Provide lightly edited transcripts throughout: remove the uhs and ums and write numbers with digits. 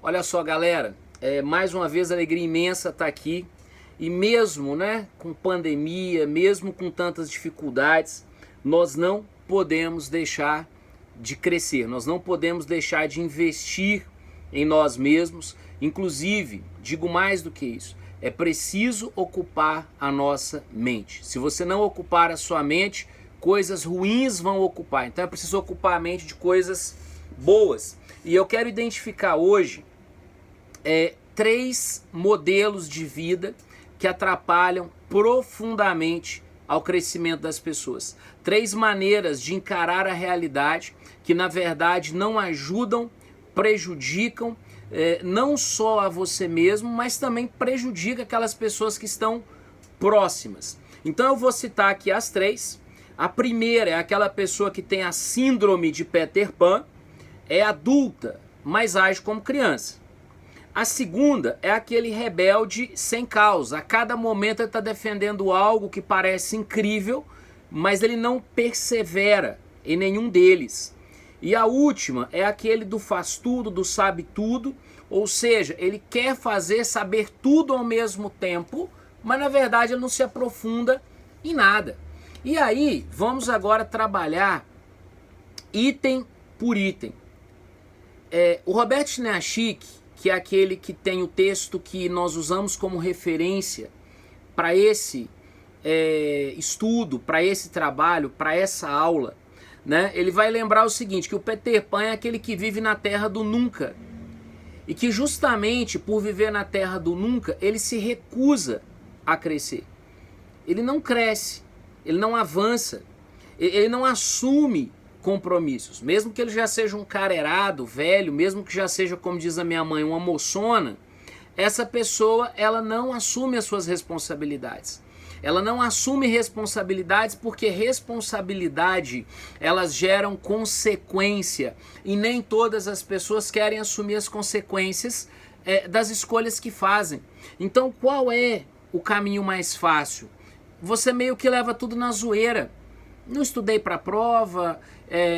Olha só, galera, mais uma vez alegria imensa estar aqui. E mesmo, com pandemia, mesmo com tantas dificuldades, nós não podemos deixar de crescer, nós não podemos deixar de investir em nós mesmos. Inclusive, digo mais do que isso, é preciso ocupar a nossa mente. Se você não ocupar a sua mente, coisas ruins vão ocupar. Então é preciso ocupar a mente de coisas boas. E eu quero identificar hoje 3 modelos de vida que atrapalham profundamente ao crescimento das pessoas. 3 maneiras de encarar a realidade que na verdade não ajudam, prejudicam não só a você mesmo, mas também prejudica aquelas pessoas que estão próximas. Então eu vou citar aqui as 3. A primeira é aquela pessoa que tem a síndrome de Peter Pan, é adulta, mas age como criança. A segunda é aquele rebelde sem causa. A cada momento ele está defendendo algo que parece incrível, mas ele não persevera em nenhum deles. E a última é aquele do faz tudo, do sabe tudo, ou seja, ele quer saber tudo ao mesmo tempo, mas na verdade ele não se aprofunda em nada. E aí, vamos agora trabalhar item por item. O Robert Siniachik, que é aquele que tem o texto que nós usamos como referência para esse estudo, para esse trabalho, para essa aula, ele vai lembrar o seguinte, que o Peter Pan é aquele que vive na terra do nunca. E que justamente por viver na terra do nunca, ele se recusa a crescer. Ele não cresce, ele não avança, ele não assume compromissos. Mesmo que ele já seja um carerado, velho, mesmo que já seja, como diz a minha mãe, uma moçona, essa pessoa, ela não assume as suas responsabilidades. Ela não assume responsabilidades porque responsabilidade, elas geram consequência. E nem todas as pessoas querem assumir as consequências das escolhas que fazem. Então, qual é o caminho mais fácil? Você meio que leva tudo na zoeira. Não estudei para a prova,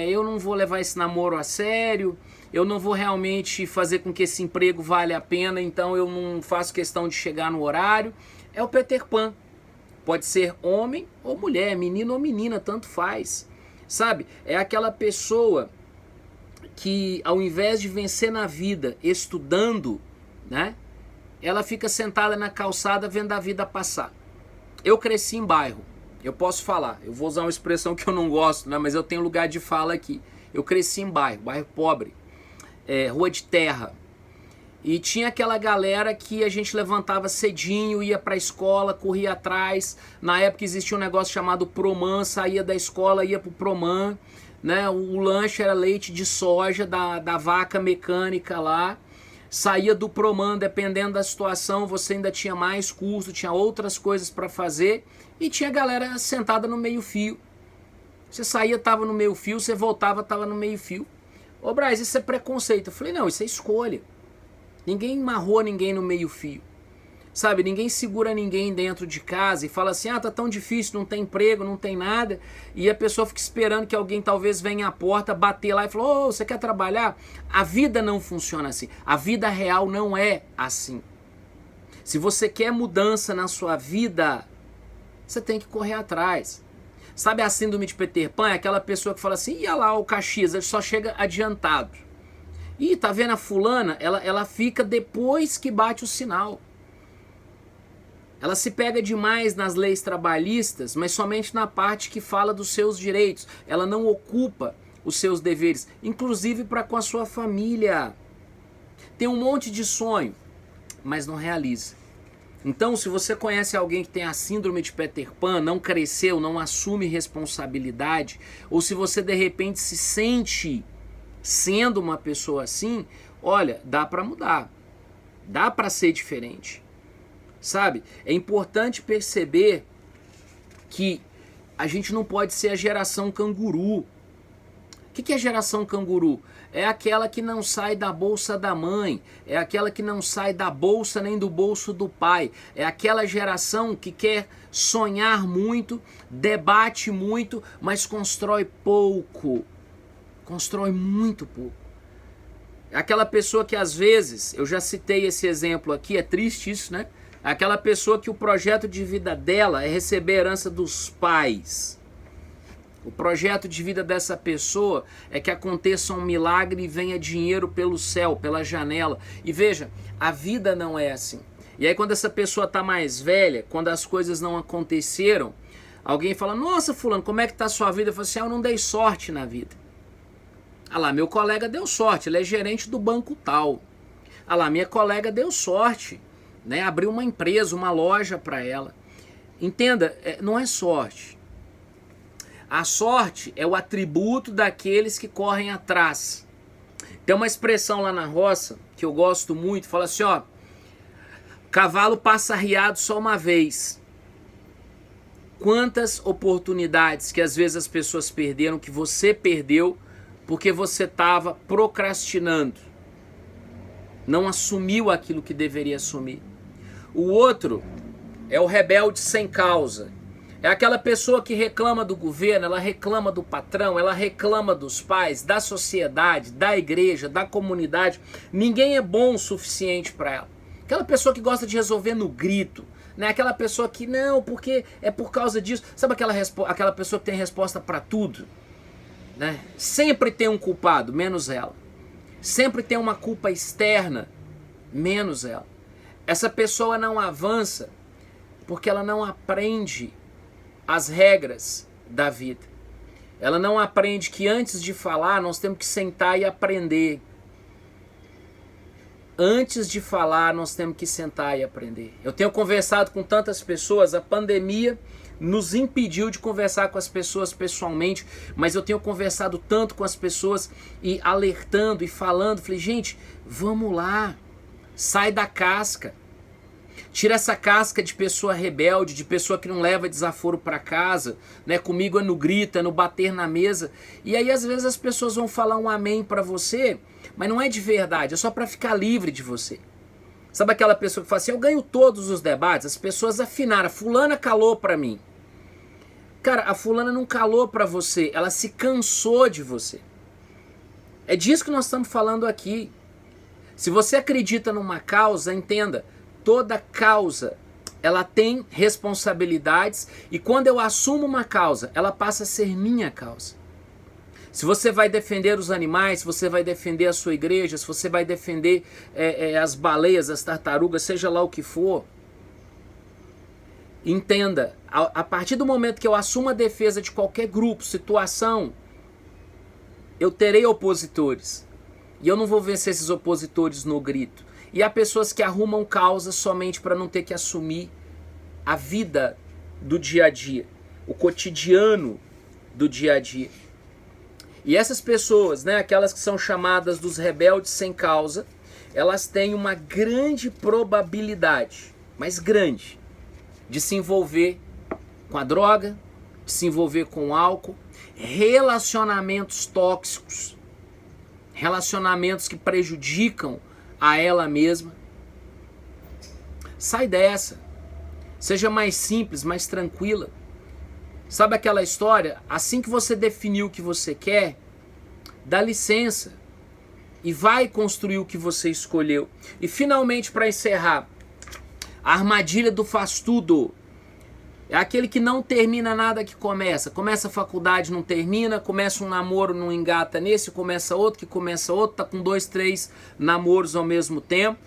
eu não vou levar esse namoro a sério, eu não vou realmente fazer com que esse emprego valha a pena, então eu não faço questão de chegar no horário. É o Peter Pan. Pode ser homem ou mulher, menino ou menina, tanto faz. Sabe? É aquela pessoa que ao invés de vencer na vida estudando, ela fica sentada na calçada vendo a vida passar. Eu cresci em bairro. Eu posso falar, eu vou usar uma expressão que eu não gosto, mas eu tenho lugar de fala aqui. Eu cresci em bairro pobre, rua de terra. E tinha aquela galera que a gente levantava cedinho, ia pra escola, corria atrás. Na época existia um negócio chamado Proman, saía da escola, ia pro Proman. O lanche era leite de soja da vaca mecânica lá. Saía do Proman, dependendo da situação, você ainda tinha mais curso, tinha outras coisas para fazer. E tinha galera sentada no meio-fio. Você saía, tava no meio-fio, você voltava, tava no meio-fio. Ô Braz, isso é preconceito. Eu falei, não, isso é escolha. Ninguém amarrou ninguém no meio-fio. Sabe, ninguém segura ninguém dentro de casa e fala assim, tá tão difícil, não tem emprego, não tem nada. E a pessoa fica esperando que alguém talvez venha à porta, bater lá e falar, você quer trabalhar? A vida não funciona assim. A vida real não é assim. Se você quer mudança na sua vida, você tem que correr atrás. Sabe a síndrome de Peter Pan? É aquela pessoa que fala assim, olha lá o Caxias, ele só chega adiantado. Ih, tá vendo a fulana? Ela fica depois que bate o sinal. Ela se pega demais nas leis trabalhistas, mas somente na parte que fala dos seus direitos. Ela não ocupa os seus deveres, inclusive para com a sua família. Tem um monte de sonho, mas não realiza. Então, se você conhece alguém que tem a síndrome de Peter Pan, não cresceu, não assume responsabilidade, ou se você de repente se sente sendo uma pessoa assim, olha, dá para mudar, dá para ser diferente, sabe? É importante perceber que a gente não pode ser a geração canguru. O que é a geração canguru? É aquela que não sai da bolsa da mãe, é aquela que não sai da bolsa nem do bolso do pai, é aquela geração que quer sonhar muito, debate muito, mas constrói pouco. Constrói muito pouco. É aquela pessoa que às vezes, eu já citei esse exemplo aqui, é triste isso, né? É aquela pessoa que o projeto de vida dela é receber a herança dos pais. O projeto de vida dessa pessoa é que aconteça um milagre e venha dinheiro pelo céu, pela janela. E veja, a vida não é assim. E aí quando essa pessoa está mais velha, quando as coisas não aconteceram, alguém fala, nossa fulano, como é que está a sua vida? Eu falo assim, eu não dei sorte na vida. Ah lá, meu colega deu sorte, ele é gerente do banco tal. Ah lá, minha colega deu sorte, né? Abriu uma empresa, uma loja para ela. Entenda, não é sorte. A sorte é o atributo daqueles que correm atrás. Tem uma expressão lá na roça que eu gosto muito, fala assim, ó, cavalo passa arriado só uma vez. Quantas oportunidades que às vezes as pessoas perderam, que você perdeu, porque você estava procrastinando. Não assumiu aquilo que deveria assumir. O outro é o rebelde sem causa. É aquela pessoa que reclama do governo, ela reclama do patrão, ela reclama dos pais, da sociedade, da igreja, da comunidade. Ninguém é bom o suficiente para ela. Aquela pessoa que gosta de resolver no grito, né? Aquela pessoa que, não, porque é por causa disso. Sabe aquela pessoa que tem resposta para tudo? Né? Sempre tem um culpado, menos ela. Sempre tem uma culpa externa, menos ela. Essa pessoa não avança porque ela não aprende as regras da vida. Ela não aprende que antes de falar nós temos que sentar e aprender. Antes de falar nós temos que sentar e aprender. Eu tenho conversado com tantas pessoas, a pandemia nos impediu de conversar com as pessoas pessoalmente, mas eu tenho conversado tanto com as pessoas e alertando e falando, falei, gente, vamos lá, sai da casca, tira essa casca de pessoa rebelde, de pessoa que não leva desaforo para casa, né? Comigo é no grito, é no bater na mesa, e aí às vezes as pessoas vão falar um amém para você, mas não é de verdade, é só para ficar livre de você. Sabe aquela pessoa que fala assim, eu ganho todos os debates, as pessoas afinaram, a fulana calou para mim. Cara, a fulana não calou para você, ela se cansou de você. É disso que nós estamos falando aqui. Se você acredita numa causa, entenda, toda causa, ela tem responsabilidades e quando eu assumo uma causa, ela passa a ser minha causa. Se você vai defender os animais, se você vai defender a sua igreja, se você vai defender as baleias, as tartarugas, seja lá o que for, entenda, a partir do momento que eu assumo a defesa de qualquer grupo, situação, eu terei opositores. E eu não vou vencer esses opositores no grito. E há pessoas que arrumam causas somente para não ter que assumir a vida do dia a dia, o cotidiano do dia a dia. E essas pessoas, né, aquelas que são chamadas dos rebeldes sem causa, elas têm uma grande probabilidade, mas grande, de se envolver com a droga, de se envolver com o álcool, relacionamentos tóxicos, relacionamentos que prejudicam a ela mesma. Sai dessa. Seja mais simples, mais tranquila. Sabe aquela história? Assim que você definiu o que você quer, dá licença e vai construir o que você escolheu. E finalmente, para encerrar, a armadilha do faz tudo. É aquele que não termina nada que começa. Começa a faculdade, não termina. Começa um namoro, não engata nesse. Começa outro, que começa outro. Tá com 2, 3 namoros ao mesmo tempo.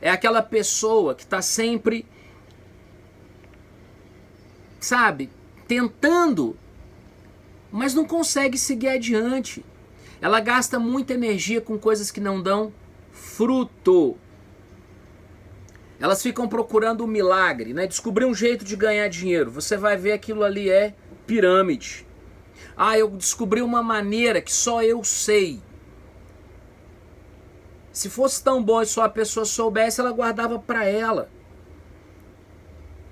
É aquela pessoa que tá sempre, sabe, tentando, mas não consegue seguir adiante. Ela gasta muita energia com coisas que não dão fruto. Elas ficam procurando um milagre, né? Descobrir um jeito de ganhar dinheiro. Você vai ver aquilo ali é pirâmide. Ah, eu descobri uma maneira que só eu sei. Se fosse tão bom e só a pessoa soubesse, ela guardava para ela.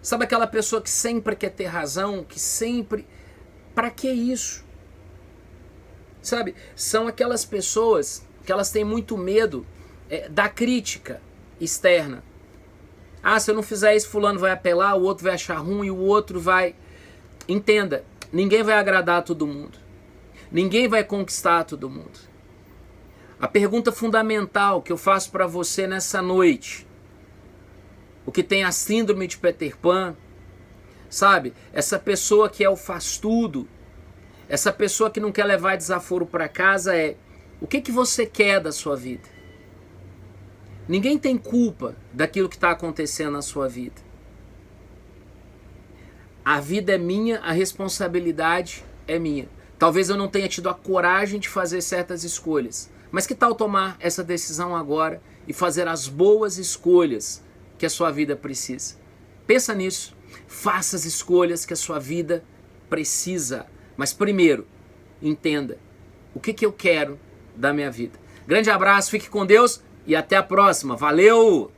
Sabe aquela pessoa que sempre quer ter razão, que sempre... Para que isso? Sabe? São aquelas pessoas que elas têm muito medo da crítica externa. Ah, se eu não fizer isso, fulano vai apelar, o outro vai achar ruim, e o outro vai... Entenda, ninguém vai agradar a todo mundo. Ninguém vai conquistar todo mundo. A pergunta fundamental que eu faço para você nessa noite, o que tem a síndrome de Peter Pan, sabe? Essa pessoa que é o faz tudo, essa pessoa que não quer levar desaforo para casa o que você quer da sua vida? Ninguém tem culpa daquilo que está acontecendo na sua vida. A vida é minha, a responsabilidade é minha. Talvez eu não tenha tido a coragem de fazer certas escolhas, mas que tal tomar essa decisão agora e fazer as boas escolhas que a sua vida precisa? Pensa nisso, faça as escolhas que a sua vida precisa. Mas primeiro, entenda o que eu quero da minha vida. Grande abraço, fique com Deus e até a próxima. Valeu!